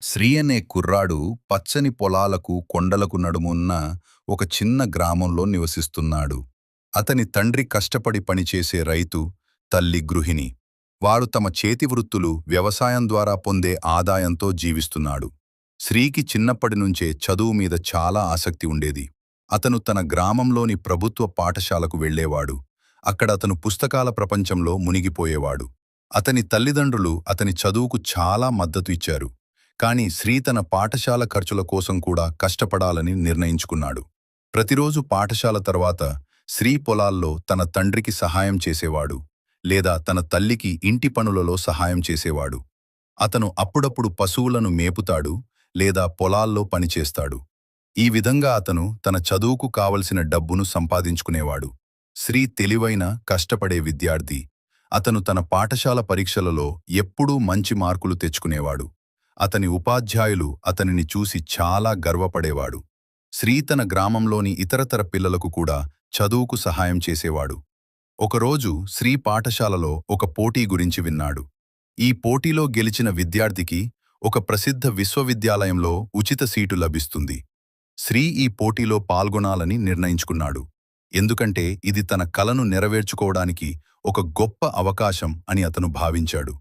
శ్రీ అనే కుర్రాడు పచ్చని పొలాలకు కొండలకు నడుమున్న ఒక చిన్న గ్రామంలో నివసిస్తున్నాడు. అతని తండ్రి కష్టపడి పనిచేసే రైతు, తల్లి గృహిణి. వారు తమ చేతి వృత్తులు వ్యవసాయం ద్వారా పొందే ఆదాయంతో జీవిస్తున్నాడు. శ్రీకి చిన్నప్పటి నుంచే చదువు మీద చాలా ఆసక్తి ఉండేది. అతను తన గ్రామంలోని ప్రభుత్వ పాఠశాలకు వెళ్ళేవాడు. అక్కడ అతను పుస్తకాల ప్రపంచంలో మునిగిపోయేవాడు. అతని తల్లిదండ్రులు అతని చదువుకు చాలా మద్దతు ఇచ్చారు. కాని శ్రీ తన పాఠశాల ఖర్చుల కోసం కూడా కష్టపడాలని నిర్ణయించుకున్నాడు. ప్రతిరోజు పాఠశాల తర్వాత శ్రీ పొలాల్లో తన తండ్రికి సహాయం చేసేవాడు, లేదా తన తల్లికి ఇంటి పనులలో సహాయం చేసేవాడు. అతను అప్పుడప్పుడు పశువులను మేపుతాడు, లేదా పొలాల్లో పనిచేస్తాడు. ఈ విధంగా అతను తన చదువుకు కావలసిన డబ్బును సంపాదించుకునేవాడు. శ్రీ తెలివైన, కష్టపడే విద్యార్థి. అతను తన పాఠశాల పరీక్షలలో ఎప్పుడూ మంచి మార్కులు తెచ్చుకునేవాడు. అతని ఉపాధ్యాయులు అతనిని చూసి చాలా గర్వపడేవాడు. శ్రీ తన గ్రామంలోని ఇతరతర పిల్లలకు కూడా చదువుకు సహాయం చేసేవాడు. ఒకరోజు శ్రీ పాఠశాలలో ఒక పోటీ గురించి విన్నాడు. ఈ పోటీలో గెలిచిన విద్యార్థికి ఒక ప్రసిద్ధ విశ్వవిద్యాలయంలో ఉచిత సీటు లభిస్తుంది. శ్రీ ఈ పోటీలో పాల్గొనాలని నిర్ణయించుకున్నాడు. ఎందుకంటే ఇది తన కలను నెరవేర్చుకోవడానికి ఒక గొప్ప అవకాశం అని అతను భావించాడు.